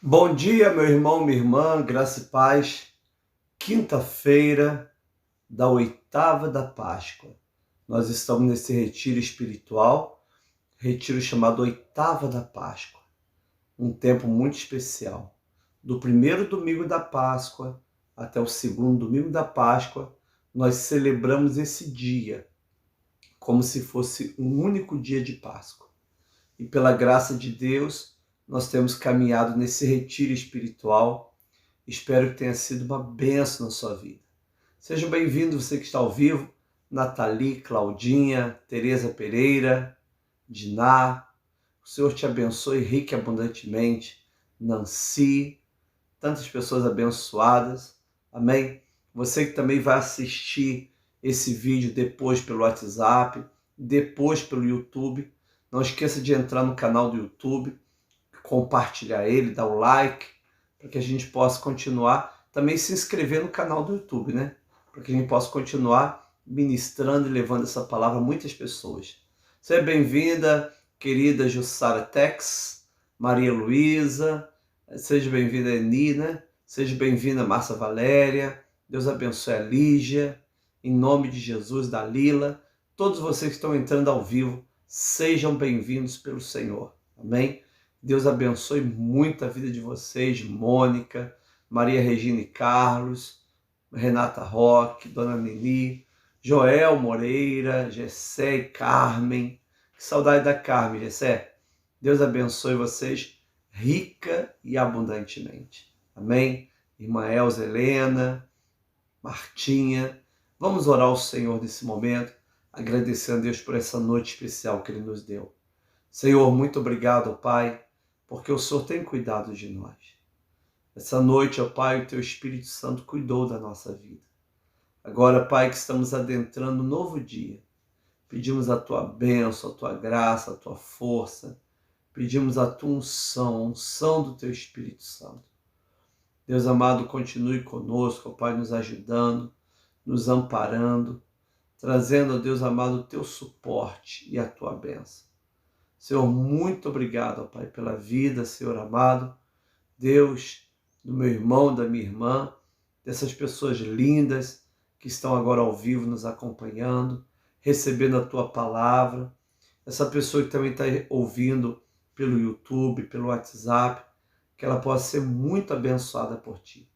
Bom dia, meu irmão, minha irmã, graça e paz. Quinta-feira da oitava da Páscoa. Nós estamos nesse retiro espiritual, retiro chamado Oitava da Páscoa. Um tempo muito especial. Do primeiro domingo da Páscoa até o segundo domingo da Páscoa, nós celebramos esse dia como se fosse um único dia de Páscoa. E pela graça de Deus, nós temos caminhado nesse retiro espiritual. Espero que tenha sido uma bênção na sua vida. Seja bem-vindo você que está ao vivo, Nathalie, Claudinha, Tereza Pereira, Diná. O Senhor te abençoe rique e abundantemente. Nancy, tantas pessoas abençoadas. Amém? Você que também vai assistir esse vídeo depois pelo WhatsApp, depois pelo YouTube. Não esqueça de entrar no canal do YouTube, compartilhar ele, dar o like, para que a gente possa continuar, também se inscrever no canal do YouTube, né? Para que a gente possa continuar ministrando e levando essa palavra a muitas pessoas. Seja bem-vinda, querida Jussara Tex, Maria Luísa, seja bem-vinda Eni, né? Seja bem-vinda Márcia Valéria, Deus abençoe a Lígia, em nome de Jesus, Dalila, todos vocês que estão entrando ao vivo, sejam bem-vindos pelo Senhor, amém? Deus abençoe muito a vida de vocês, Mônica, Maria Regina e Carlos, Renata Roque, Dona Nini, Joel Moreira, Gessé e Carmen. Que saudade da Carmen, Gessé. Deus abençoe vocês rica e abundantemente. Amém? Irmã Elza Helena, Martinha. Vamos orar ao Senhor nesse momento, agradecendo a Deus por essa noite especial que Ele nos deu. Senhor, muito obrigado, Pai, porque o Senhor tem cuidado de nós. Essa noite, ó Pai, o Teu Espírito Santo cuidou da nossa vida. Agora, Pai, que estamos adentrando um novo dia, pedimos a Tua bênção, a Tua graça, a Tua força, pedimos a Tua unção, a unção do Teu Espírito Santo. Deus amado, continue conosco, ó Pai, nos ajudando, nos amparando, trazendo, ó Deus amado, o Teu suporte e a Tua bênção. Senhor, muito obrigado, ó Pai, pela vida, Senhor amado. Deus, do meu irmão, da minha irmã, dessas pessoas lindas que estão agora ao vivo nos acompanhando, recebendo a Tua palavra. Essa pessoa que também está ouvindo pelo YouTube, pelo WhatsApp, que ela possa ser muito abençoada por Ti.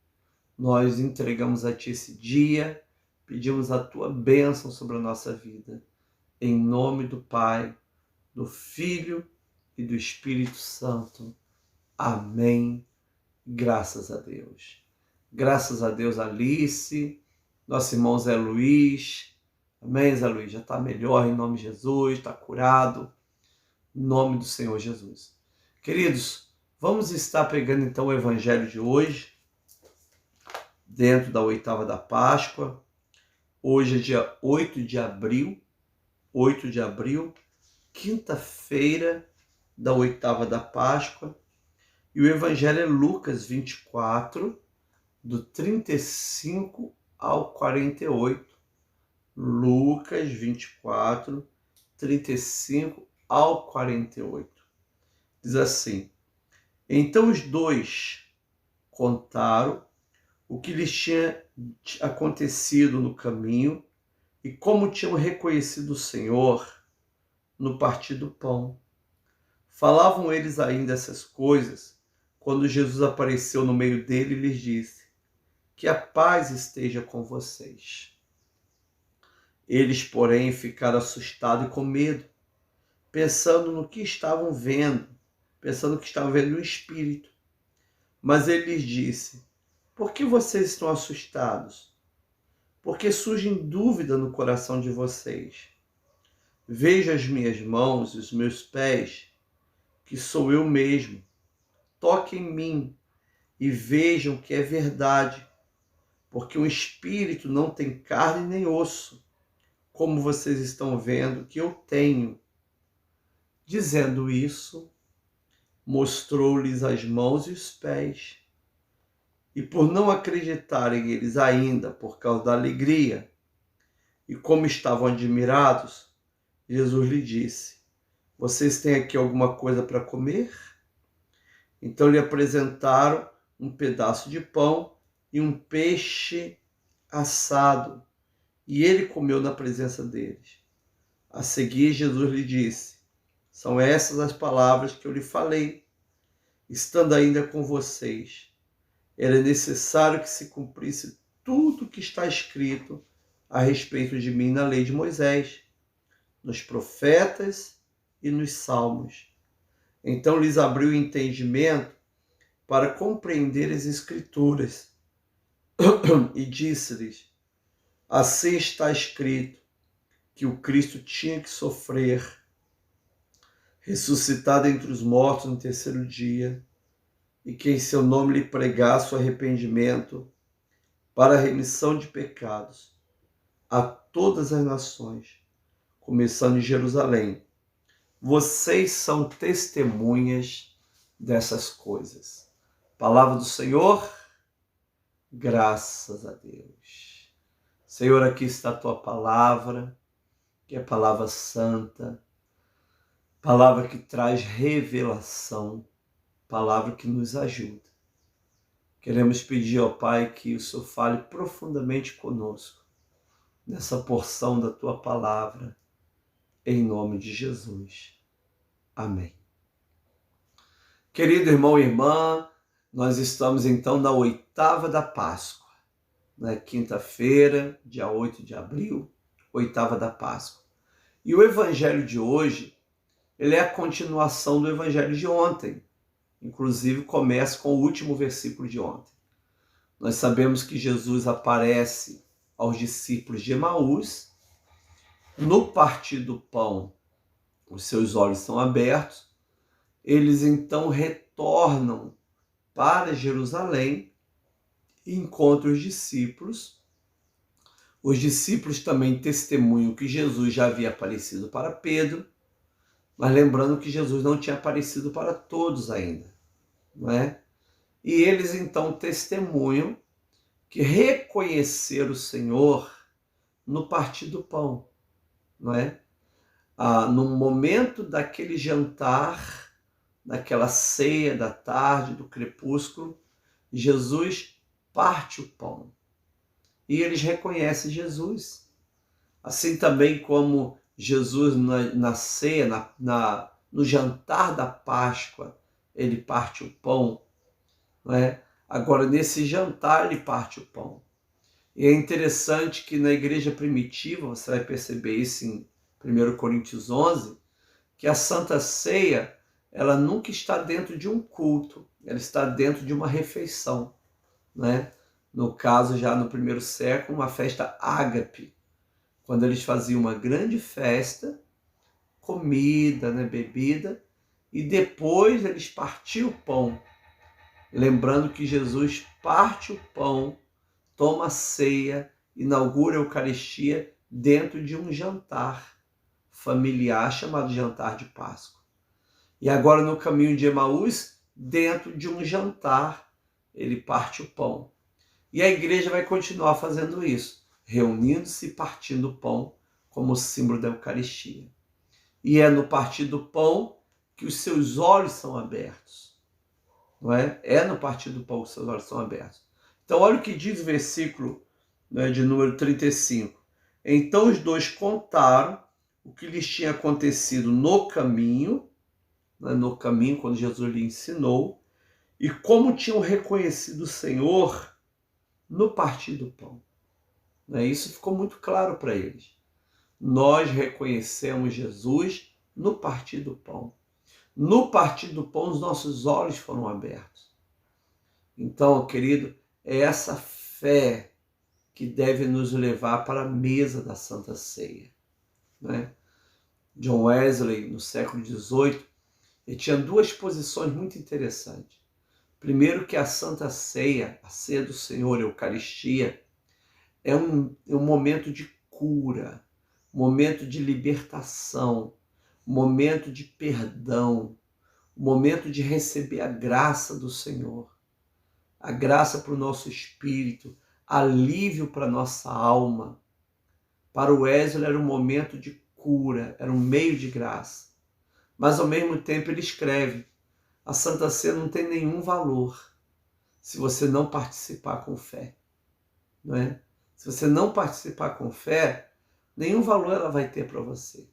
Nós entregamos a Ti esse dia, pedimos a Tua bênção sobre a nossa vida. Em nome do Pai, do Filho e do Espírito Santo. Amém. Graças a Deus. Graças a Deus, Alice, nosso irmão Zé Luiz. Amém, Zé Luiz? Já está melhor em nome de Jesus, está curado. Em nome do Senhor Jesus. Queridos, vamos estar pegando então o Evangelho de hoje, dentro da oitava da Páscoa. Hoje é dia 8 de abril, quinta-feira da oitava da Páscoa, e o Evangelho é Lucas 24, do 35 ao 48. Lucas 24, 35 ao 48. Diz assim: Então os dois contaram o que lhes tinha acontecido no caminho e como tinham reconhecido o Senhor no partir do pão. Falavam eles ainda essas coisas quando Jesus apareceu no meio dele e lhes disse: Que a paz esteja com vocês. Eles, porém, ficaram assustados e com medo, pensando no que estavam vendo, pensando que estavam vendo um espírito. Mas ele lhes disse: Por que vocês estão assustados? Por que surge dúvida no coração de vocês? Veja as minhas mãos e os meus pés, que sou eu mesmo. Toquem em mim e vejam que é verdade, porque um espírito não tem carne nem osso, como vocês estão vendo que eu tenho. Dizendo isso, mostrou-lhes as mãos e os pés. E por não acreditarem eles ainda, por causa da alegria, e como estavam admirados, Jesus lhe disse: Vocês têm aqui alguma coisa para comer? Então lhe apresentaram um pedaço de pão e um peixe assado, e ele comeu na presença deles. A seguir, Jesus lhe disse: são essas as palavras que eu lhe falei, estando ainda com vocês. Era necessário que se cumprisse tudo o que está escrito a respeito de mim na lei de Moisés, nos profetas e nos salmos. Então lhes abriu o entendimento para compreender as Escrituras e disse-lhes: assim está escrito que o Cristo tinha que sofrer, ressuscitar dentre os mortos no terceiro dia, e que em seu nome lhe pregasse o arrependimento para a remissão de pecados a todas as nações, começando em Jerusalém. Vocês são testemunhas dessas coisas. Palavra do Senhor, graças a Deus. Senhor, aqui está a tua palavra, que é palavra santa, palavra que traz revelação, palavra que nos ajuda. Queremos pedir ao Pai que o Senhor fale profundamente conosco, nessa porção da tua palavra, em nome de Jesus. Amém. Querido irmão e irmã, nós estamos então na oitava da Páscoa, na quinta-feira, dia 8 de abril, oitava da Páscoa. E o evangelho de hoje, ele é a continuação do evangelho de ontem. Inclusive começa com o último versículo de ontem. Nós sabemos que Jesus aparece aos discípulos de Emaús. No partir do pão, os seus olhos são abertos. Eles então retornam para Jerusalém e encontram os discípulos. Os discípulos também testemunham que Jesus já havia aparecido para Pedro, mas lembrando que Jesus não tinha aparecido para todos ainda, não é? E eles então testemunham que reconheceram o Senhor no partir do pão, não é? No momento daquele jantar, naquela ceia da tarde, do crepúsculo, Jesus parte o pão e eles reconhecem Jesus. Assim também como Jesus na ceia, no jantar da Páscoa, ele parte o pão, não é? Agora, nesse jantar, ele parte o pão. E é interessante que na igreja primitiva, você vai perceber isso em 1 Coríntios 11, que a Santa Ceia, ela nunca está dentro de um culto, ela está dentro de uma refeição, né? No caso, já no primeiro século, uma festa ágape, quando eles faziam uma grande festa, comida, né, bebida, e depois eles partiam o pão, lembrando que Jesus parte o pão, toma a ceia, inaugura a Eucaristia dentro de um jantar familiar chamado jantar de Páscoa. E agora no caminho de Emaús, dentro de um jantar, ele parte o pão. E a igreja vai continuar fazendo isso, reunindo-se e partindo o pão como símbolo da Eucaristia. E é no partir do pão que os seus olhos são abertos. Não é? É no partir do pão que os seus olhos são abertos. Então olha o que diz o versículo, né, de número 35. Então os dois contaram o que lhes tinha acontecido no caminho, né, quando Jesus lhe ensinou, e como tinham reconhecido o Senhor no partir do pão. Isso ficou muito claro para eles. Nós reconhecemos Jesus no partir do pão. No partir do pão, os nossos olhos foram abertos. Então, querido, é essa fé que deve nos levar para a mesa da Santa Ceia, né? John Wesley, no século XVIII, ele tinha duas posições muito interessantes. Primeiro, que a Santa Ceia, a ceia do Senhor, a Eucaristia, é um momento de cura, momento de libertação, momento de perdão, momento de receber a graça do Senhor, a graça para o nosso espírito, alívio para a nossa alma. Para o Wesley era um momento de cura, era um meio de graça. Mas ao mesmo tempo ele escreve: A Santa Ceia não tem nenhum valor se você não participar com fé, não é? Se você não participar com fé, nenhum valor ela vai ter para você.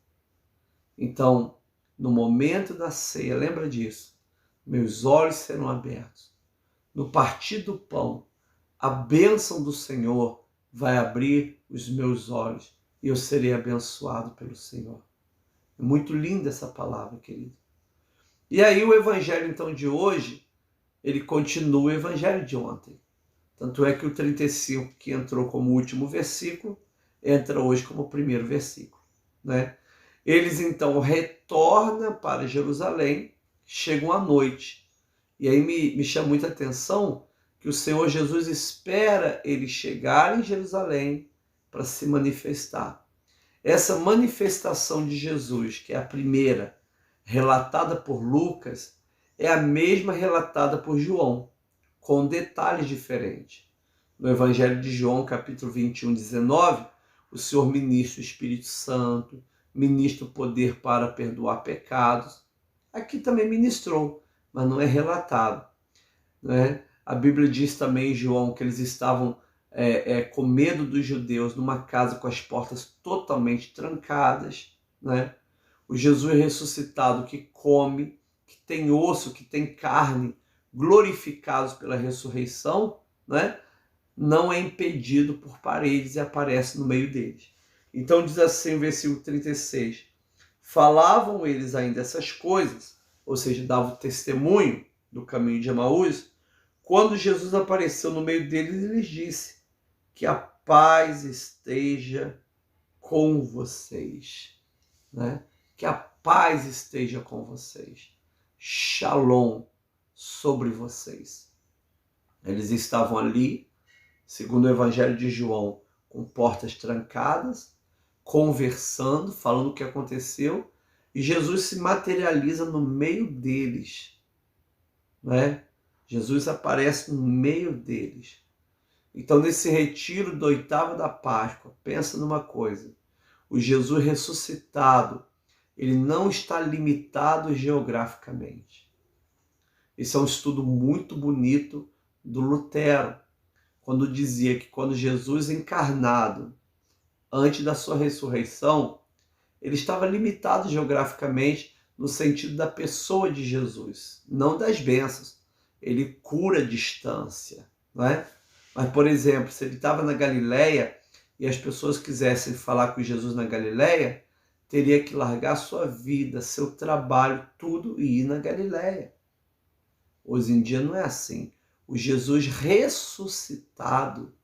Então, no momento da ceia, lembra disso, meus olhos serão abertos. No partir do pão, a bênção do Senhor vai abrir os meus olhos e eu serei abençoado pelo Senhor. É muito linda essa palavra, querido. E aí o evangelho, então, de hoje, ele continua o evangelho de ontem. Tanto é que o 35, que entrou como último versículo, entra hoje como o primeiro versículo, né? Eles, então, retornam para Jerusalém, chegam à noite. E aí me chama muita atenção que o Senhor Jesus espera eles chegarem em Jerusalém para se manifestar. Essa manifestação de Jesus, que é a primeira, relatada por Lucas, é a mesma relatada por João, com detalhes diferentes. No Evangelho de João, capítulo 21, 19, o Senhor ministra o Espírito Santo, ministra o poder para perdoar pecados. Aqui também ministrou, mas não é relatado, né? A Bíblia diz também em João que eles estavam com medo dos judeus numa casa com as portas totalmente trancadas, né? O Jesus ressuscitado que come, que tem osso, que tem carne, glorificados pela ressurreição, né? Não é impedido por paredes e aparece no meio deles. Então diz assim o versículo 36, falavam eles ainda essas coisas, ou seja, davam testemunho do caminho de Emaús, quando Jesus apareceu no meio deles e lhes disse, que a paz esteja com vocês, né? Que a paz esteja com vocês. Shalom sobre vocês. Eles estavam ali, segundo o Evangelho de João, com portas trancadas, conversando, falando o que aconteceu, e Jesus se materializa no meio deles, né? Jesus aparece no meio deles. Então, nesse retiro do oitavo da Páscoa, pensa numa coisa, o Jesus ressuscitado, ele não está limitado geograficamente. Esse é um estudo muito bonito do Lutero, quando dizia que quando Jesus encarnado, antes da sua ressurreição, ele estava limitado geograficamente no sentido da pessoa de Jesus, não das bênçãos. Ele cura a distância, não é? Mas, por exemplo, se ele estava na Galileia e as pessoas quisessem falar com Jesus na Galileia, teria que largar sua vida, seu trabalho, tudo e ir na Galileia. Hoje em dia não é assim. O Jesus ressuscitado,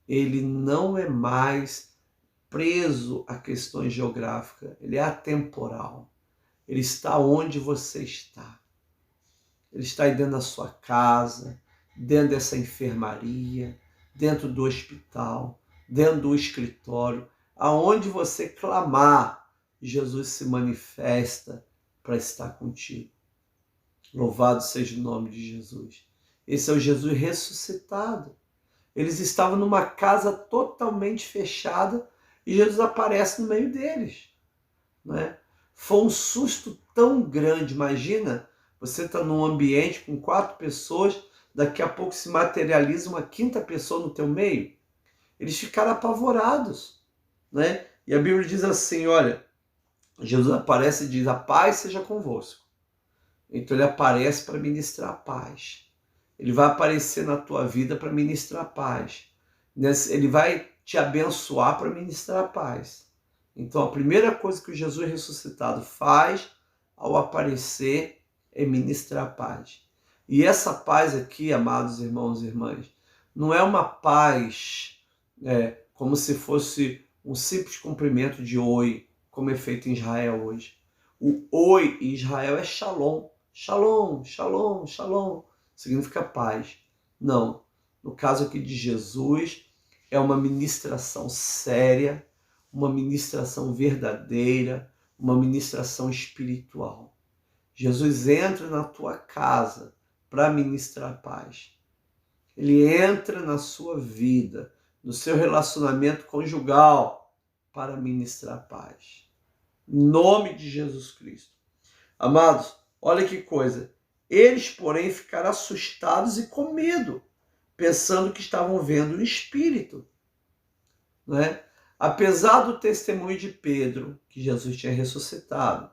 ele não é mais preso a questões geográficas, ele é atemporal. Ele está onde você está. Ele está aí dentro da sua casa, dentro dessa enfermaria, dentro do hospital, dentro do escritório, aonde você clamar, Jesus se manifesta para estar contigo. Louvado seja o nome de Jesus. Esse é o Jesus ressuscitado. Eles estavam numa casa totalmente fechada e Jesus aparece no meio deles, né? Foi um susto tão grande, imagina, você está num ambiente com 4 pessoas, daqui a pouco se materializa uma 5ª pessoa no teu meio. Eles ficaram apavorados, né? E a Bíblia diz assim, olha, Jesus aparece e diz, a paz seja convosco. Então ele aparece para ministrar a paz. Ele vai aparecer na tua vida para ministrar a paz. Ele vai te abençoar para ministrar a paz. Então a primeira coisa que o Jesus ressuscitado faz ao aparecer é ministrar a paz. E essa paz aqui, amados irmãos e irmãs, não é uma paz como se fosse um simples cumprimento de oi, como é feito em Israel hoje. O oi em Israel é shalom. Shalom, shalom, shalom. Significa paz. Não. No caso aqui de Jesus, é uma ministração séria, uma ministração verdadeira, uma ministração espiritual. Jesus entra na tua casa para ministrar paz. Ele entra na sua vida, no seu relacionamento conjugal, para ministrar paz. Em nome de Jesus Cristo. Amados, olha que coisa. Eles, porém, ficaram assustados e com medo, pensando que estavam vendo um espírito. Não é? Apesar do testemunho de Pedro, que Jesus tinha ressuscitado,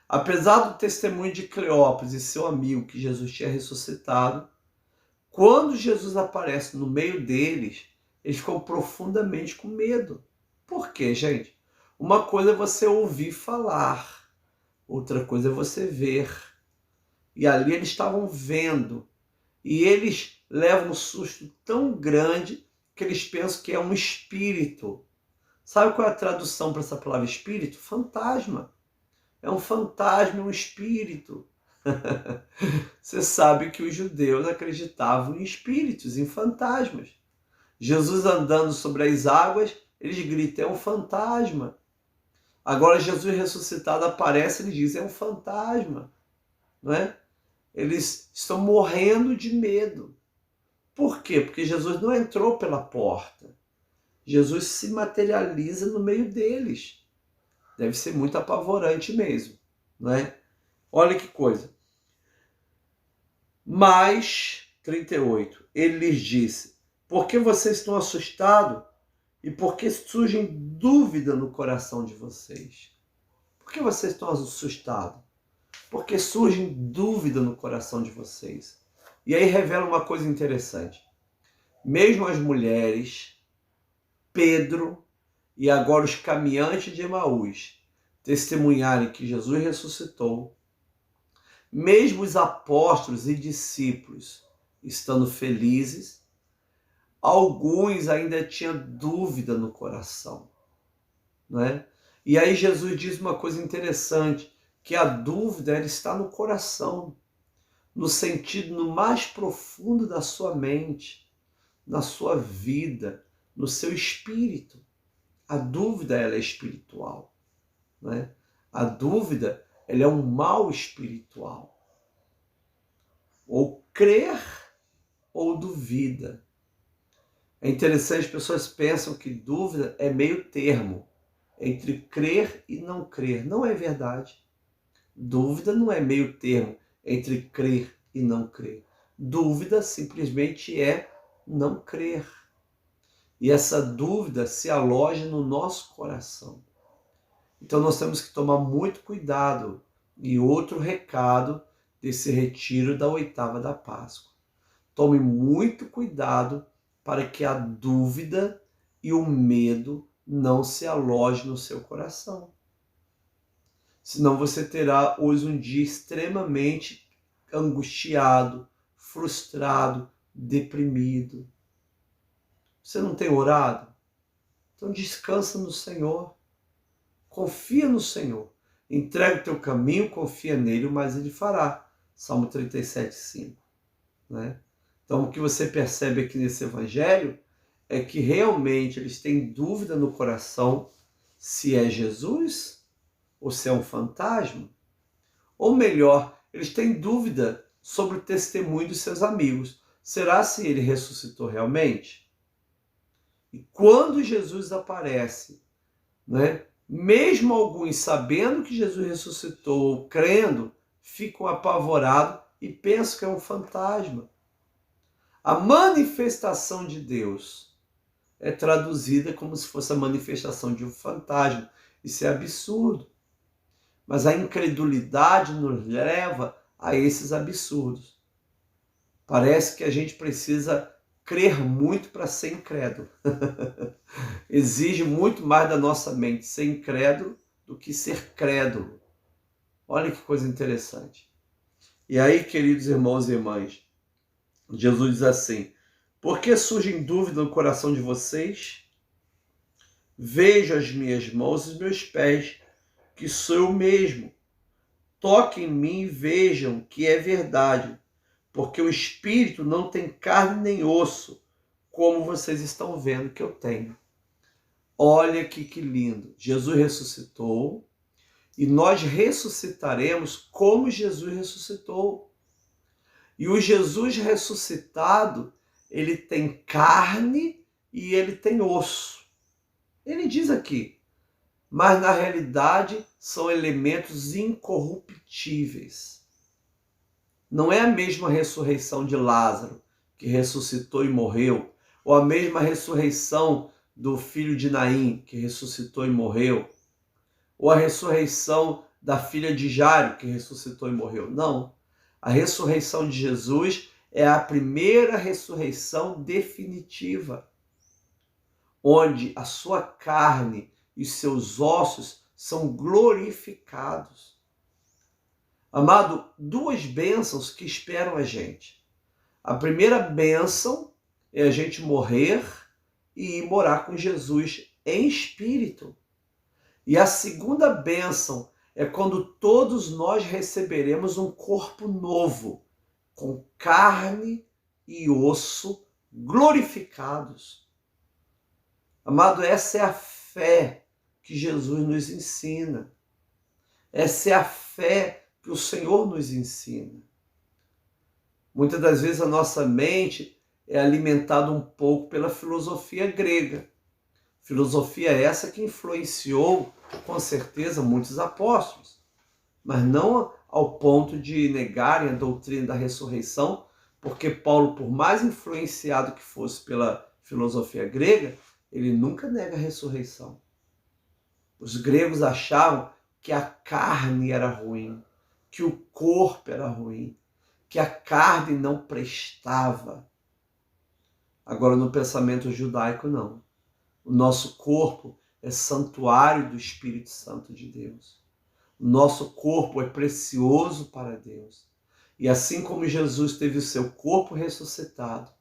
apesar do testemunho de Cleópatra e seu amigo, que Jesus tinha ressuscitado, quando Jesus aparece no meio deles, eles ficam profundamente com medo. Por quê, gente? Uma coisa é você ouvir falar, outra coisa é você ver. E ali eles estavam vendo. E eles levam um susto tão grande que eles pensam que é um espírito. Sabe qual é a tradução para essa palavra espírito? Fantasma. É um fantasma, um espírito. Você sabe que os judeus acreditavam em espíritos, em fantasmas. Jesus andando sobre as águas, eles gritam, é um fantasma. Agora Jesus ressuscitado aparece, eles dizem, é um fantasma. Não é? Eles estão morrendo de medo. Por quê? Porque Jesus não entrou pela porta. Jesus se materializa no meio deles. Deve ser muito apavorante mesmo, não é? Olha que coisa. Mas, 38, ele lhes disse, por que vocês estão assustados e por que surgem dúvida no coração de vocês? Por que vocês estão assustados? Porque surgem dúvida no coração de vocês. E aí revela uma coisa interessante. Mesmo as mulheres, Pedro e agora os caminhantes de Emaús testemunharem que Jesus ressuscitou, mesmo os apóstolos e discípulos estando felizes, alguns ainda tinham dúvida no coração, não é? E aí Jesus diz uma coisa interessante, que a dúvida ela está no coração, no sentido no mais profundo da sua mente, na sua vida, no seu espírito. A dúvida ela é espiritual, né? A dúvida ela é um mal espiritual. Ou crer ou duvida. É interessante, as pessoas pensam que dúvida é meio termo entre crer e não crer. Não é verdade. Dúvida não é meio termo entre crer e não crer. Dúvida simplesmente é não crer. E essa dúvida se aloja no nosso coração. Então nós temos que tomar muito cuidado. E outro recado desse retiro da oitava da Páscoa. Tome muito cuidado para que a dúvida e o medo não se alojem no seu coração. Senão você terá hoje um dia extremamente angustiado, frustrado, deprimido. Você não tem orado? Então descansa no Senhor. Confia no Senhor. Entrega o teu caminho, confia nele, mas ele fará. Salmo 37:5. Né? Então o que você percebe aqui nesse evangelho é que realmente eles têm dúvida no coração se é Jesus ou se é um fantasma. Ou melhor, eles têm dúvida sobre o testemunho dos seus amigos. Será se ele ressuscitou realmente? E quando Jesus aparece, né, mesmo alguns sabendo que Jesus ressuscitou, crendo, ficam apavorados e pensam que é um fantasma. A manifestação de Deus é traduzida como se fosse a manifestação de um fantasma. Isso é absurdo. Mas a incredulidade nos leva a esses absurdos. Parece que a gente precisa crer muito para ser incrédulo. Exige muito mais da nossa mente ser incrédulo do que ser crédulo. Olha que coisa interessante. E aí, queridos irmãos e irmãs, Jesus diz assim, por que surgem dúvidas no coração de vocês? Vejam as minhas mãos e os meus pés, que sou eu mesmo. Toquem em mim e vejam que é verdade, porque o espírito não tem carne nem osso, como vocês estão vendo que eu tenho. Olha aqui que lindo. Jesus ressuscitou e nós ressuscitaremos como Jesus ressuscitou. E o Jesus ressuscitado, ele tem carne e ele tem osso. Ele diz aqui, mas na realidade são elementos incorruptíveis. Não é a mesma ressurreição de Lázaro, que ressuscitou e morreu, ou a mesma ressurreição do filho de Naim, que ressuscitou e morreu, ou a ressurreição da filha de Jairo, que ressuscitou e morreu. Não. A ressurreição de Jesus é a primeira ressurreição definitiva, onde a sua carne e seus ossos são glorificados. Amado, duas bênçãos que esperam a gente. A primeira bênção é a gente morrer e ir morar com Jesus em espírito. E a segunda bênção é quando todos nós receberemos um corpo novo, com carne e osso glorificados. Amado, essa é a fé que Jesus nos ensina. Essa é a fé que o Senhor nos ensina. Muitas das vezes a nossa mente é alimentada um pouco pela filosofia grega. Filosofia essa que influenciou, com certeza, muitos apóstolos, mas não ao ponto de negarem a doutrina da ressurreição, porque Paulo, por mais influenciado que fosse pela filosofia grega, ele nunca nega a ressurreição. Os gregos achavam que a carne era ruim, que o corpo era ruim, que a carne não prestava. Agora, no pensamento judaico, não. O nosso corpo é santuário do Espírito Santo de Deus. O nosso corpo é precioso para Deus. E assim como Jesus teve o seu corpo ressuscitado,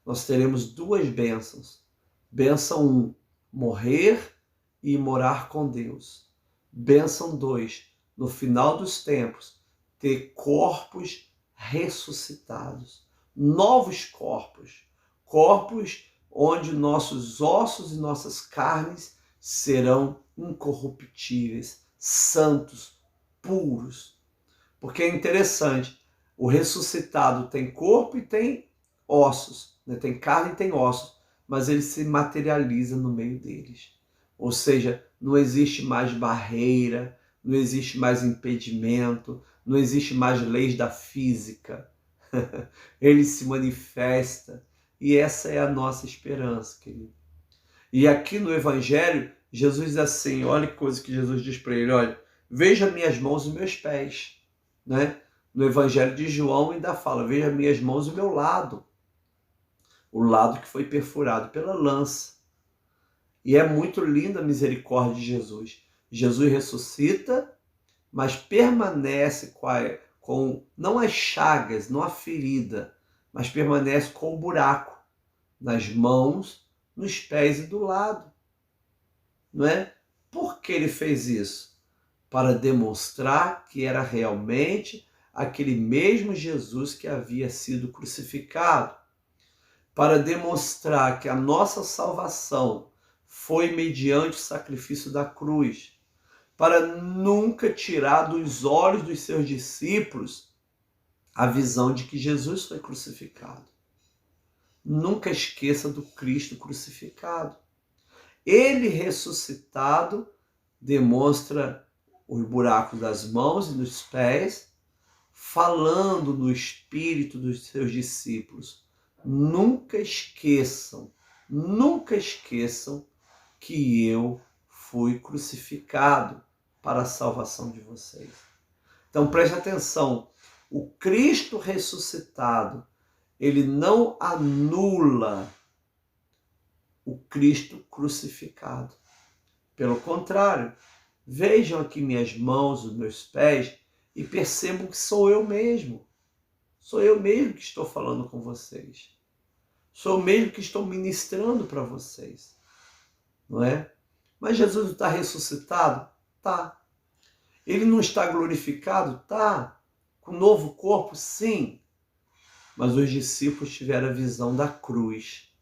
nós teremos duas bênçãos. Bênção 1, morrer e morar com Deus. Bênção 2, no final dos tempos, ter corpos ressuscitados. Novos corpos. Corpos onde nossos ossos e nossas carnes serão incorruptíveis, santos, puros. Porque é interessante, o ressuscitado tem corpo e tem ossos, né? Tem carne e tem ossos, mas ele se materializa no meio deles. Ou seja, não existe mais barreira, não existe mais impedimento, não existe mais leis da física. Ele se manifesta. E essa é a nossa esperança, querido. E aqui no Evangelho, Jesus diz assim, olha que coisa que Jesus diz para ele, olha, veja minhas mãos e meus pés. Né? No Evangelho de João ainda fala, veja minhas mãos e o meu lado. O lado que foi perfurado pela lança. E é muito linda a misericórdia de Jesus. Jesus ressuscita, mas permanece com não as chagas, não a ferida, mas permanece com o buraco nas mãos, nos pés e do lado. Não é? Por que ele fez isso? Para demonstrar que era realmente aquele mesmo Jesus que havia sido crucificado. Para demonstrar que a nossa salvação foi mediante o sacrifício da cruz. Para nunca tirar dos olhos dos seus discípulos a visão de que Jesus foi crucificado. Nunca esqueça do Cristo crucificado. Ele ressuscitado demonstra os buracos das mãos e dos pés, falando no espírito dos seus discípulos. Nunca esqueçam que eu fui crucificado para a salvação de vocês. Então preste atenção, o Cristo ressuscitado, ele não anula o Cristo crucificado. Pelo contrário, vejam aqui minhas mãos, os meus pés e percebam que sou eu mesmo. Sou eu mesmo que estou falando com vocês. Sou eu mesmo que estou ministrando para vocês. Não é? Mas Jesus está ressuscitado? Tá. Ele não está glorificado? Tá. Com novo corpo? Sim. Mas os discípulos tiveram a visão da cruz,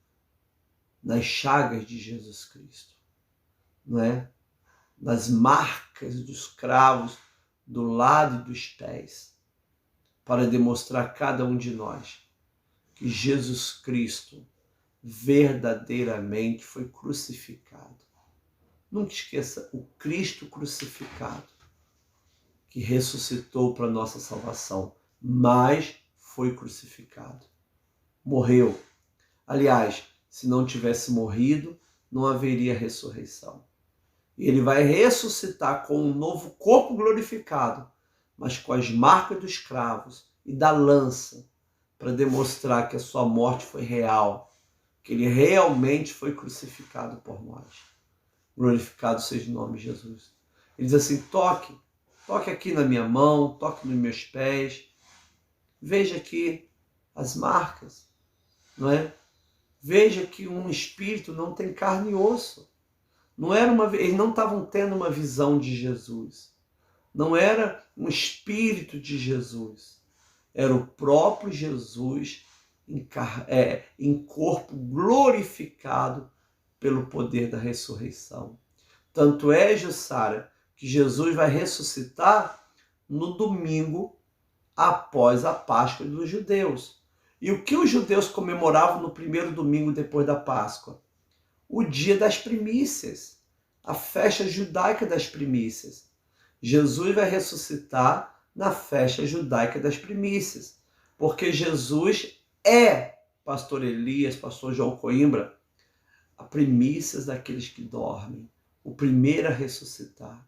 nas chagas de Jesus Cristo, não é? Das marcas dos cravos do lado e dos pés, para demonstrar a cada um de nós que Jesus Cristo verdadeiramente foi crucificado. Nunca esqueça o Cristo crucificado, que ressuscitou para a nossa salvação, mas foi crucificado. Morreu. Aliás, se não tivesse morrido, não haveria ressurreição. Ele vai ressuscitar com um novo corpo glorificado, mas com as marcas dos cravos e da lança, para demonstrar que a sua morte foi real, que ele realmente foi crucificado por nós. Glorificado seja o nome de Jesus. Ele diz assim, toque aqui na minha mão, toque nos meus pés, veja aqui as marcas, não é? Veja que um espírito não tem carne e osso. Eles não estavam tendo uma visão de Jesus. Não era um espírito de Jesus. Era o próprio Jesus em corpo glorificado pelo poder da ressurreição. Tanto é, Jussara, que Jesus vai ressuscitar no domingo após a Páscoa dos judeus. E o que os judeus comemoravam no primeiro domingo depois da Páscoa? O dia das primícias, a festa judaica das primícias. Jesus vai ressuscitar na festa judaica das primícias, porque Jesus é, pastor Elias, pastor João Coimbra, a primícias daqueles que dormem, o primeiro a ressuscitar.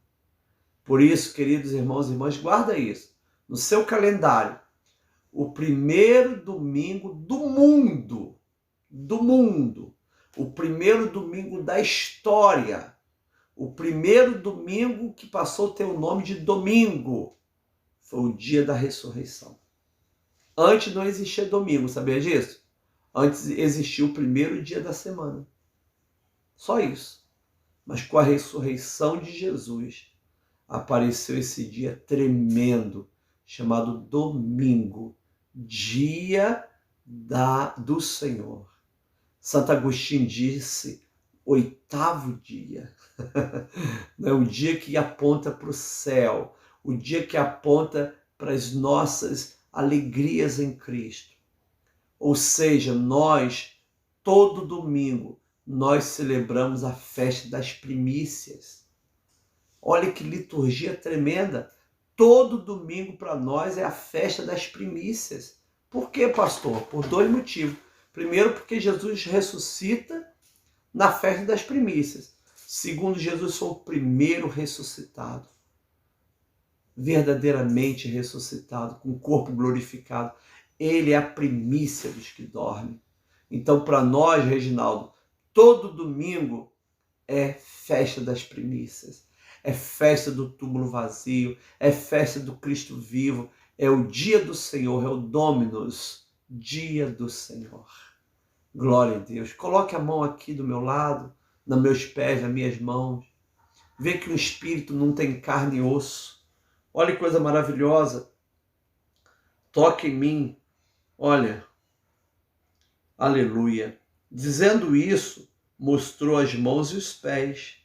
Por isso, queridos irmãos e irmãs, guarda isso no seu calendário. O primeiro domingo do mundo, o primeiro domingo da história, o primeiro domingo que passou a ter o nome de domingo, foi o dia da ressurreição. Antes não existia domingo, sabia disso? Antes existia o primeiro dia da semana. Só isso. Mas com a ressurreição de Jesus, apareceu esse dia tremendo, chamado domingo, dia do Senhor. Santo Agostinho disse, 8º dia. É o dia que aponta para o céu, o dia que aponta para as nossas alegrias em Cristo. Ou seja, nós, todo domingo, nós celebramos a festa das primícias. Olha que liturgia tremenda. Todo domingo para nós é a festa das primícias. Por quê, pastor? Por 2 motivos. Primeiro, porque Jesus ressuscita na festa das primícias. Segundo, Jesus foi o primeiro ressuscitado. Verdadeiramente ressuscitado, com o corpo glorificado. Ele é a primícia dos que dormem. Então, para nós, Reginaldo, todo domingo é festa das primícias. É festa do túmulo vazio, é festa do Cristo vivo, é o dia do Senhor, é o Dominus, dia do Senhor. Glória a Deus. Coloque a mão aqui do meu lado, nos meus pés, nas minhas mãos. Vê que o espírito não tem carne e osso. Olha que coisa maravilhosa. Toque em mim. Olha. Aleluia. Dizendo isso, mostrou as mãos e os pés.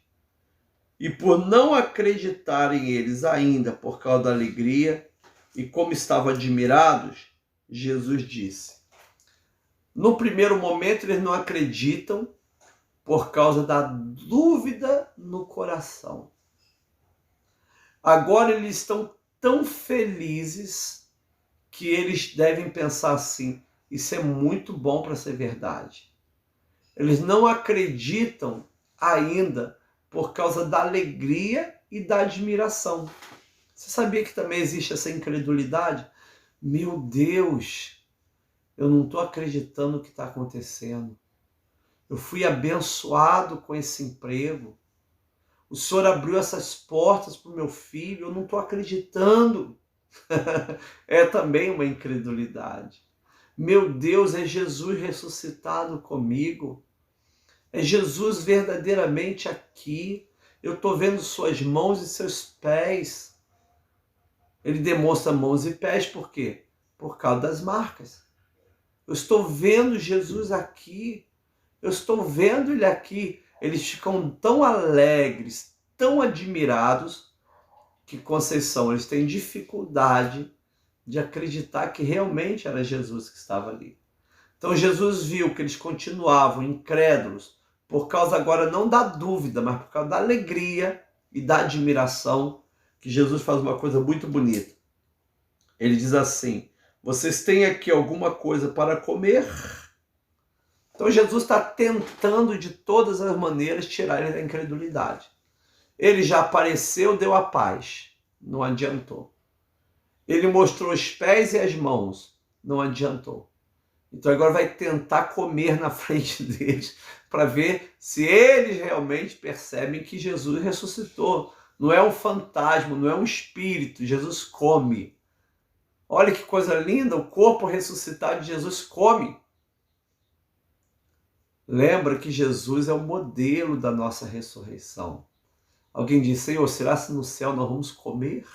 E por não acreditarem eles ainda por causa da alegria, e como estavam admirados, Jesus disse. No primeiro momento eles não acreditam por causa da dúvida no coração. Agora eles estão tão felizes que eles devem pensar assim, isso é muito bom para ser verdade. Eles não acreditam ainda por causa da alegria e da admiração. Você sabia que também existe essa incredulidade? Meu Deus, eu não estou acreditando no que está acontecendo. Eu fui abençoado com esse emprego. O Senhor abriu essas portas para o meu filho, eu não estou acreditando. É também uma incredulidade. Meu Deus, é Jesus ressuscitado comigo. É Jesus verdadeiramente aqui. Eu estou vendo suas mãos e seus pés. Ele demonstra mãos e pés por quê? Por causa das marcas. Eu estou vendo Jesus aqui. Eu estou vendo ele aqui. Eles ficam tão alegres, tão admirados, que Conceição, eles têm dificuldade de acreditar que realmente era Jesus que estava ali. Então Jesus viu que eles continuavam incrédulos, por causa agora não da dúvida, mas por causa da alegria e da admiração, que Jesus faz uma coisa muito bonita. Ele diz assim, Vocês têm aqui alguma coisa para comer? Então Jesus está tentando de todas as maneiras tirar ele da incredulidade. Ele já apareceu, deu a paz, não adiantou. Ele mostrou os pés e as mãos, não adiantou. Então agora vai tentar comer na frente deles para ver se eles realmente percebem que Jesus ressuscitou. Não é um fantasma, não é um espírito, Jesus come. Olha que coisa linda, o corpo ressuscitado de Jesus come. Lembra que Jesus é o modelo da nossa ressurreição. Alguém diz, Senhor, será que no céu nós vamos comer?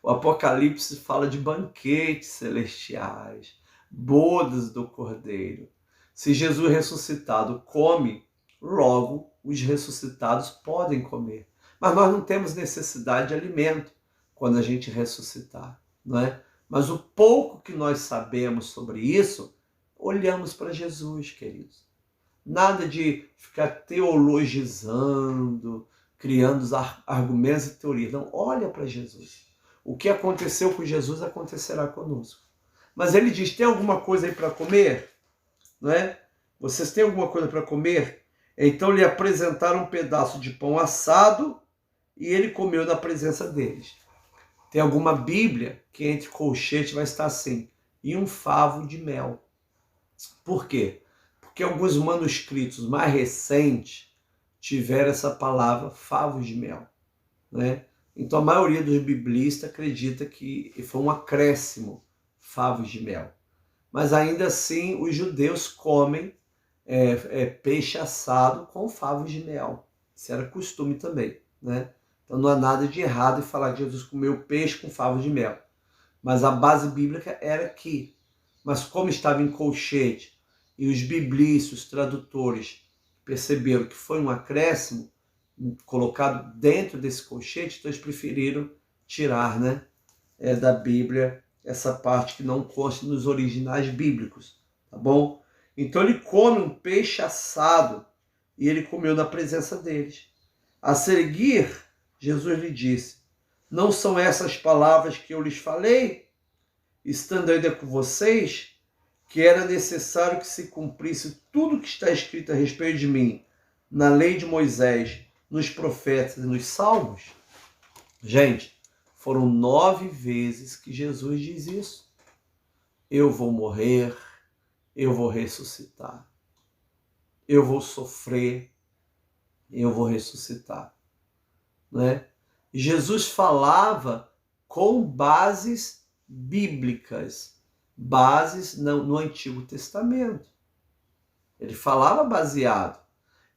O Apocalipse fala de banquetes celestiais, bodas do Cordeiro. Se Jesus ressuscitado come, logo os ressuscitados podem comer. Mas nós não temos necessidade de alimento quando a gente ressuscitar, não é? Mas o pouco que nós sabemos sobre isso, olhamos para Jesus, queridos. Nada de ficar teologizando, criando argumentos e teorias. Não, olha para Jesus. O que aconteceu com Jesus acontecerá conosco. Mas ele diz, tem alguma coisa aí para comer? Não é? Vocês têm alguma coisa para comer? Então lhe apresentaram um pedaço de pão assado e ele comeu na presença deles. Tem alguma Bíblia que entre colchete vai estar assim, e um favo de mel. Por quê? Porque alguns manuscritos mais recentes tiveram essa palavra favos de mel, né? Então a maioria dos biblistas acredita que foi um acréscimo, favos de mel. Mas ainda assim os judeus comem peixe assado com favos de mel. Isso era costume também, né? Então não há nada de errado em falar que Jesus comeu peixe com favos de mel. Mas a base bíblica era que. Mas como estava em colchete e os biblistas, os tradutores, perceberam que foi um acréscimo colocado dentro desse colchete, então eles preferiram tirar, né, da Bíblia essa parte que não consta nos originais bíblicos, tá bom? Então ele come um peixe assado e ele comeu na presença deles. A seguir, Jesus lhe disse, não são essas palavras que eu lhes falei, estando ainda com vocês, que era necessário que se cumprisse tudo que está escrito a respeito de mim, na lei de Moisés, nos profetas e nos salmos? Gente, foram 9 vezes que Jesus diz isso. Eu vou morrer, eu vou ressuscitar. Eu vou sofrer, eu vou ressuscitar. Né? Jesus falava com bases bíblicas, bases no Antigo Testamento. Ele falava baseado.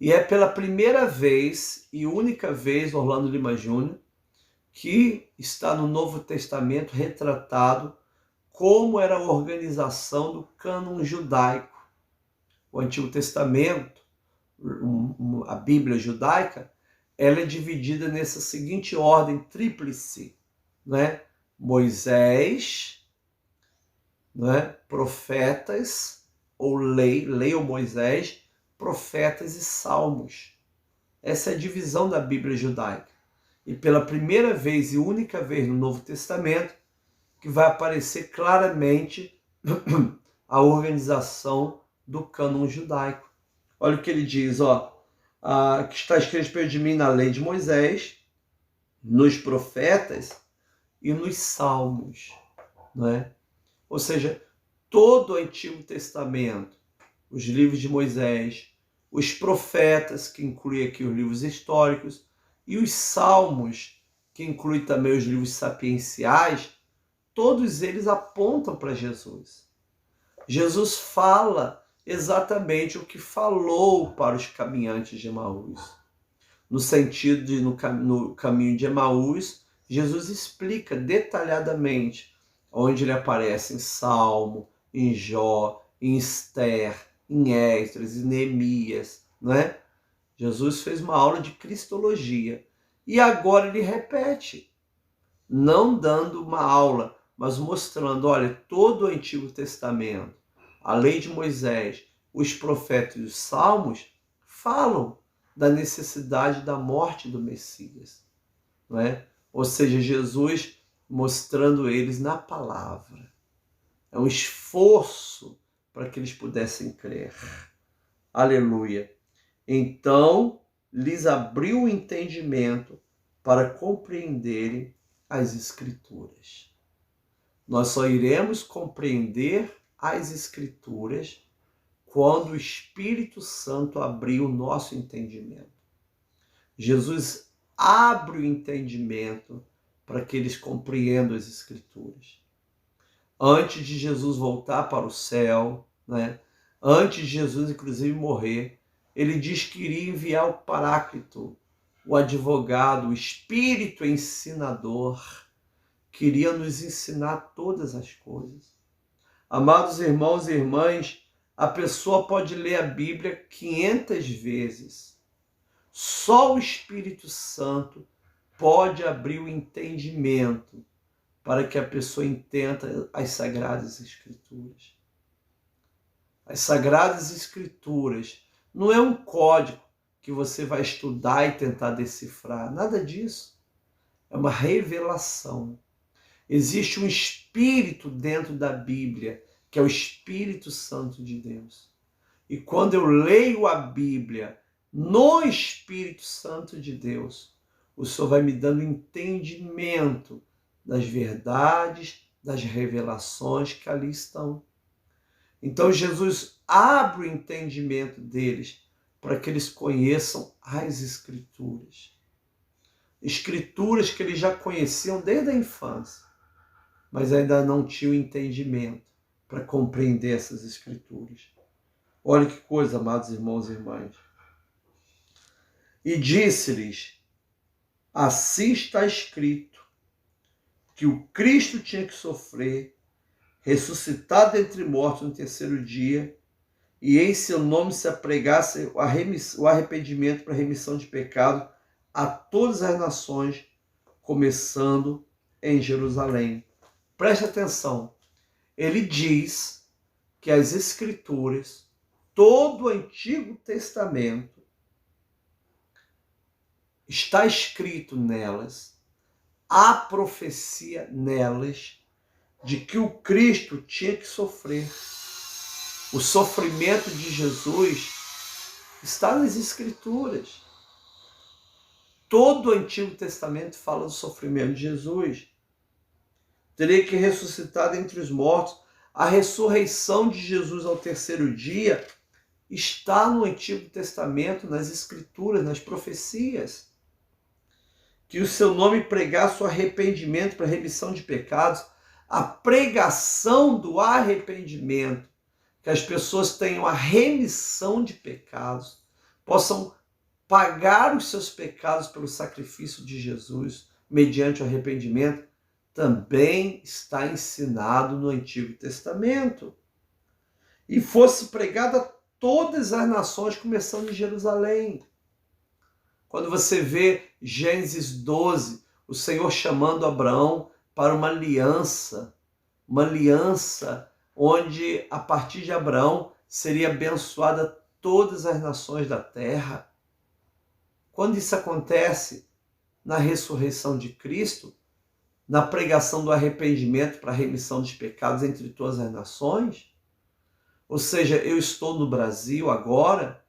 E é pela primeira vez e única vez, Orlando Lima Júnior, que está no Novo Testamento retratado como era a organização do cânon judaico. O Antigo Testamento, a Bíblia judaica, ela é dividida nessa seguinte ordem tríplice, né? Moisés, né? Profetas, ou lei ou Moisés, profetas e salmos. Essa é a divisão da Bíblia judaica. E pela primeira vez e única vez no Novo Testamento, que vai aparecer claramente a organização do cânon judaico. Olha o que ele diz, que está escrito a respeito de mim na lei de Moisés, nos profetas e nos salmos. Não é? Ou seja, todo o Antigo Testamento, os livros de Moisés, os profetas, que inclui aqui os livros históricos, e os salmos, que inclui também os livros sapienciais, todos eles apontam para Jesus. Jesus fala exatamente o que falou para os caminhantes de Emaús. No sentido de, no caminho de Emaús, Jesus explica detalhadamente onde ele aparece em Salmo, em Jó, em Esther, em Esdras, em Neemias, né? Jesus fez uma aula de cristologia e agora ele repete, não dando uma aula, mas mostrando, olha, todo o Antigo Testamento, a lei de Moisés, os profetas e os salmos falam da necessidade da morte do Messias, não é? Ou seja, Jesus mostrando eles na palavra. é um esforço para que eles pudessem crer. Aleluia. Então, lhes abriu o entendimento para compreenderem as Escrituras. Nós só iremos compreender as Escrituras quando o Espírito Santo abrir o nosso entendimento. Jesus abre o entendimento para que eles compreendam as Escrituras. Antes de Jesus voltar para o céu, antes de Jesus, inclusive, morrer, ele diz que iria enviar o Paráclito, o advogado, o Espírito ensinador, que iria nos ensinar todas as coisas. Amados irmãos e irmãs, a pessoa pode ler a Bíblia 500 vezes. Só o Espírito Santo pode abrir o entendimento para que a pessoa entenda as Sagradas Escrituras. As Sagradas Escrituras não é um código que você vai estudar e tentar decifrar. Nada disso. É uma revelação. Existe um Espírito dentro da Bíblia, que é o Espírito Santo de Deus. E quando eu leio a Bíblia no Espírito Santo de Deus, o Senhor vai me dando entendimento das verdades, das revelações que ali estão. Então Jesus abre o entendimento deles para que eles conheçam as Escrituras. Escrituras que eles já conheciam desde a infância, mas ainda não tinham entendimento para compreender essas Escrituras. Olha que coisa, amados irmãos e irmãs. E disse-lhes, assim está escrito, que o Cristo tinha que sofrer, ressuscitar dentre mortos no terceiro dia, e em seu nome se apregasse o arrependimento para a remissão de pecado a todas as nações, começando em Jerusalém. Preste atenção, ele diz que as Escrituras, todo o Antigo Testamento, está escrito nelas, há profecia nelas, de que o Cristo tinha que sofrer. O sofrimento de Jesus está nas Escrituras. Todo o Antigo Testamento fala do sofrimento de Jesus. Teria que ressuscitar dentre os mortos. A ressurreição de Jesus ao terceiro dia está no Antigo Testamento, nas Escrituras, nas profecias. Que o seu nome pregasse o arrependimento para a remissão de pecados, a pregação do arrependimento, que as pessoas tenham a remissão de pecados, possam pagar os seus pecados pelo sacrifício de Jesus, mediante o arrependimento, também está ensinado no Antigo Testamento. E fosse pregado a todas as nações, começando em Jerusalém. Quando você vê Gênesis 12, o Senhor chamando Abraão para uma aliança onde a partir de Abraão seria abençoada todas as nações da terra. Quando isso acontece na ressurreição de Cristo, na pregação do arrependimento para a remissão dos pecados entre todas as nações, ou seja, eu estou no Brasil agora,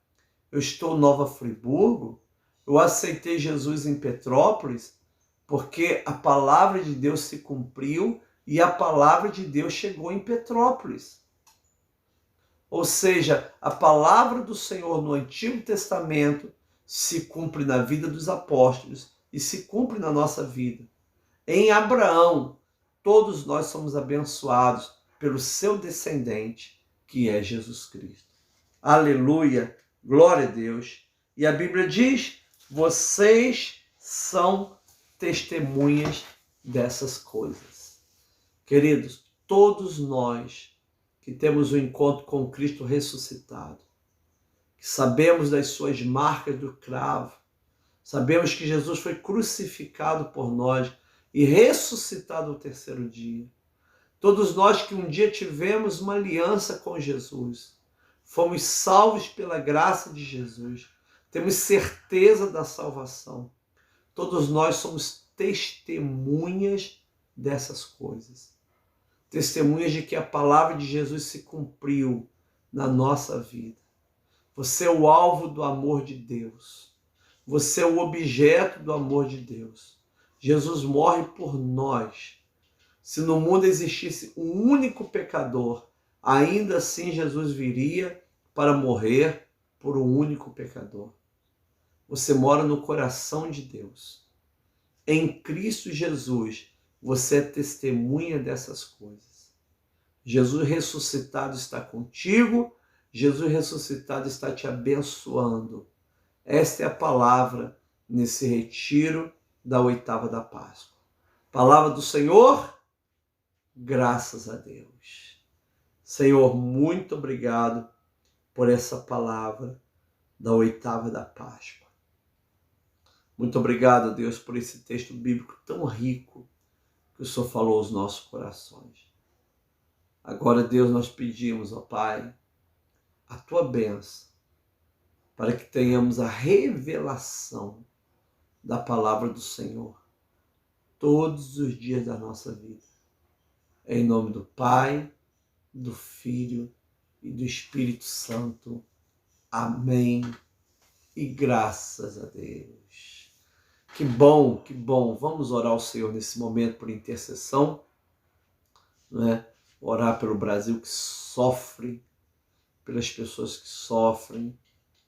eu estou em Nova Friburgo, eu aceitei Jesus em Petrópolis, porque a palavra de Deus se cumpriu e a palavra de Deus chegou em Petrópolis. Ou seja, a palavra do Senhor no Antigo Testamento se cumpre na vida dos apóstolos e se cumpre na nossa vida. Em Abraão, todos nós somos abençoados pelo seu descendente, que é Jesus Cristo. Aleluia, glória a Deus. E a Bíblia diz, vocês são testemunhas dessas coisas. Queridos, todos nós que temos um encontro com Cristo ressuscitado, que sabemos das suas marcas do cravo, sabemos que Jesus foi crucificado por nós e ressuscitado ao terceiro dia. Todos nós que um dia tivemos uma aliança com Jesus, fomos salvos pela graça de Jesus, temos certeza da salvação. Todos nós somos testemunhas dessas coisas. testemunhas de que a palavra de Jesus se cumpriu na nossa vida. Você é o alvo do amor de Deus. Você é o objeto do amor de Deus. Jesus morre por nós. Se no mundo existisse um único pecador, ainda assim Jesus viria para morrer por um único pecador. Você mora no coração de Deus. Em Cristo Jesus, você é testemunha dessas coisas. Jesus ressuscitado está contigo, Jesus ressuscitado está te abençoando. Esta é a palavra nesse retiro da oitava da Páscoa. Palavra do Senhor, graças a Deus. Senhor, muito obrigado por essa palavra da oitava da Páscoa. Muito obrigado, Deus, por esse texto bíblico tão rico que o Senhor falou aos nossos corações. Agora, Deus, nós pedimos, ó Pai, a Tua bênção, para que tenhamos a revelação da palavra do Senhor todos os dias da nossa vida. Em nome do Pai, do Filho e do Espírito Santo. Amém. E graças a Deus. Que bom, que bom. Vamos orar ao Senhor nesse momento por intercessão, né? Orar pelo Brasil que sofre, pelas pessoas que sofrem,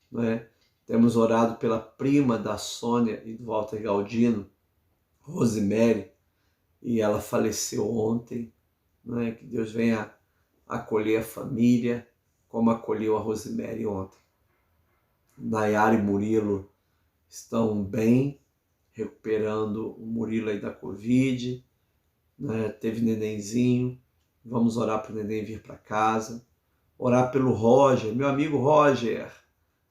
né? Temos orado pela prima da Sônia e do Walter Galdino, Rosemary, e ela faleceu ontem, né? Que Deus venha acolher a família, como acolheu a Rosemary ontem. Nayara e Murilo estão bem, recuperando o Murilo aí da Covid, né? Teve nenenzinho, vamos orar para o neném vir para casa, orar pelo Roger, meu amigo Roger,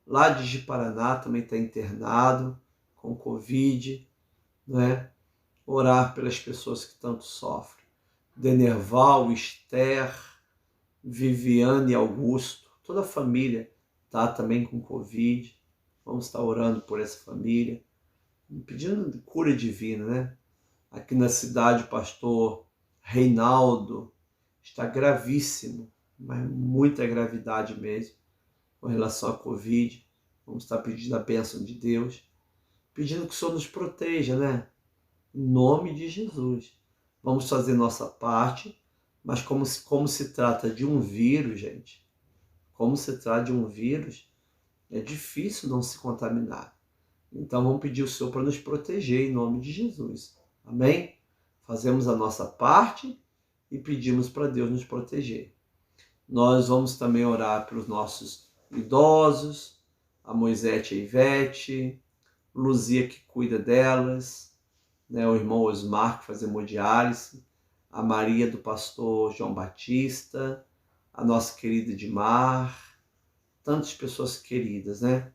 lá de Ji-Paraná, também está internado com Covid, né? Orar pelas pessoas que tanto sofrem. Denerval, Esther, Viviane e Augusto, toda a família está também com Covid. Vamos estar orando por essa família, pedindo cura divina, né? Aqui na cidade, o pastor Reinaldo está gravíssimo, mas muita gravidade mesmo, com relação à Covid. Vamos estar pedindo a bênção de Deus, pedindo que o Senhor nos proteja, né? Em nome de Jesus. Vamos fazer nossa parte, mas como se trata de um vírus, gente, como se trata de um vírus, é difícil não se contaminar. Então vamos pedir ao Senhor para nos proteger em nome de Jesus. Amém? Fazemos a nossa parte e pedimos para Deus nos proteger. Nós vamos também orar pelos nossos idosos, a Moisete e a Ivete, Luzia que cuida delas, né, o irmão Osmar que faz hemodiálise, a Maria do pastor João Batista, a nossa querida Edmar, tantas pessoas queridas, né?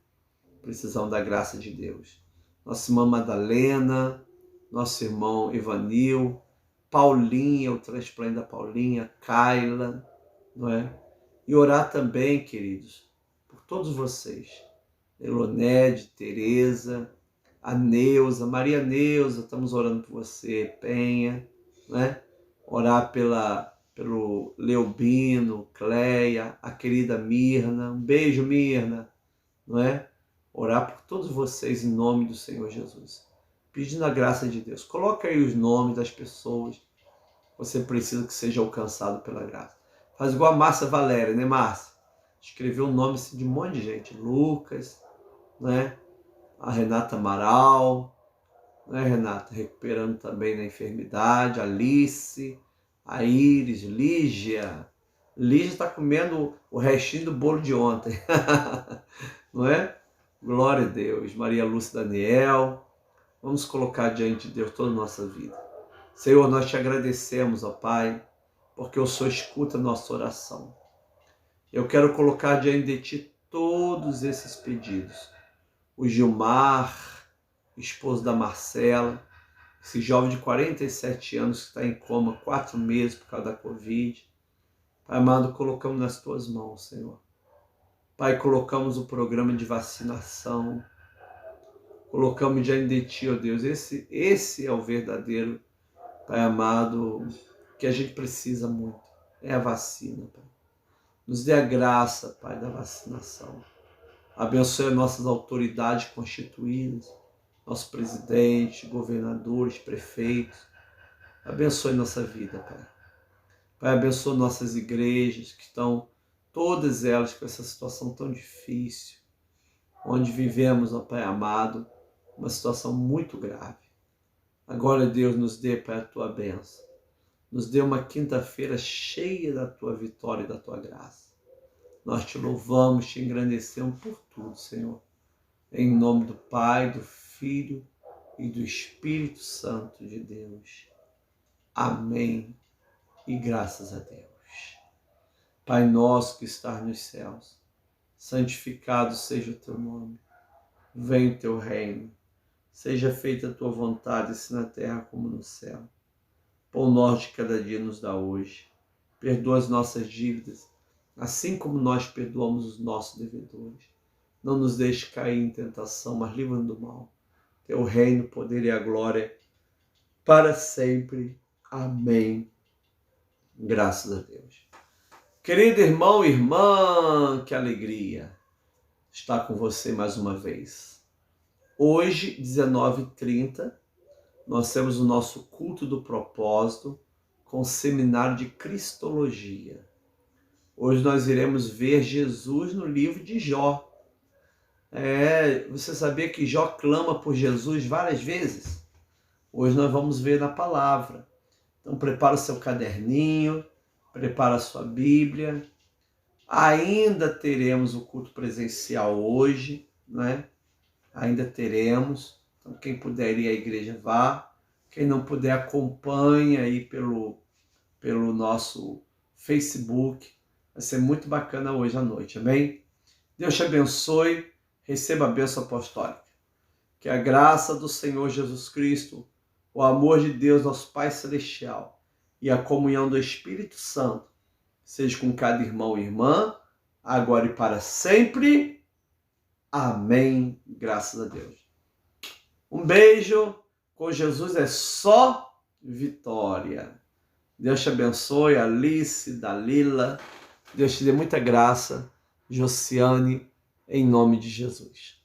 Precisam da graça de Deus. Nossa irmã Madalena, nosso irmão Evanil, Paulinha, o transplante da Paulinha, Kaila, não é? E orar também, queridos, por todos vocês. Elonede, Tereza, a Neuza, Maria Neuza, estamos orando por você, Penha, né? Orar pelo Leobino, Cleia, a querida Mirna, um beijo, Mirna, não é? Orar por todos vocês em nome do Senhor Jesus, pedindo a graça de Deus. Coloca aí os nomes das pessoas que você precisa que seja alcançado pela graça. Faz igual a Márcia Valéria, né, Márcia? Escreveu o nome de um monte de gente, Lucas, né? A Renata Amaral, né, Renata? Recuperando também da enfermidade, Alice, a Iris, Lígia. Lígia está comendo o restinho do bolo de ontem, não é? Glória a Deus. Maria Lúcia Daniel, vamos colocar diante de Deus toda a nossa vida. Senhor, nós te agradecemos, ó Pai, porque o Senhor escuta a nossa oração. Eu quero colocar diante de Ti todos esses pedidos. O Gilmar, esposo da Marcela, esse jovem de 47 anos que está em coma 4 meses por causa da Covid. Pai amado, colocamos nas Tuas mãos, Senhor. Pai, colocamos o programa de vacinação, colocamos diante de Ti, ó Deus, esse é o verdadeiro, Pai amado, que a gente precisa muito, é a vacina, Pai. Nos dê a graça, Pai, da vacinação. Abençoe nossas autoridades constituídas, nosso presidente, governadores, prefeitos. Abençoe nossa vida, Pai. Pai, abençoe nossas igrejas, que estão todas elas com essa situação tão difícil, onde vivemos, ó Pai amado, uma situação muito grave. Agora, Deus, nos dê, Pai, a Tua bênção. Nos dê uma quinta-feira cheia da Tua vitória e da Tua graça. Nós te louvamos, te engrandecemos por tudo, Senhor. Em nome do Pai, do Filho e do Espírito Santo de Deus. Amém. E graças a Deus. Pai nosso que estás nos céus, santificado seja o teu nome. Venha o teu reino. Seja feita a tua vontade, assim na terra como no céu. Pão nosso de cada dia nos dá hoje. Perdoa as nossas dívidas, assim como nós perdoamos os nossos devedores. Não nos deixe cair em tentação, mas livra-nos do mal. Teu reino, o poder e a glória, para sempre. Amém. Graças a Deus. Querido irmão e irmã, que alegria estar com você mais uma vez. Hoje, 19h30, nós temos o nosso culto do propósito com o seminário de Cristologia. Hoje nós iremos ver Jesus no livro de Jó. Você sabia que Jó clama por Jesus várias vezes? Hoje nós vamos ver na palavra. Então prepara o seu caderninho, prepara a sua Bíblia. Ainda teremos o culto presencial hoje, né? Ainda teremos. Então quem puder ir à igreja vá. Quem não puder acompanhe aí pelo nosso Facebook. Vai ser muito bacana hoje à noite, amém? Deus te abençoe, receba a bênção apostólica. Que a graça do Senhor Jesus Cristo, o amor de Deus, nosso Pai Celestial, e a comunhão do Espírito Santo seja com cada irmão e irmã, agora e para sempre. Amém. Graças a Deus. Um beijo. Com Jesus é só vitória. Deus te abençoe, Alice, Dalila. Deus te dê muita graça, Josiane, em nome de Jesus.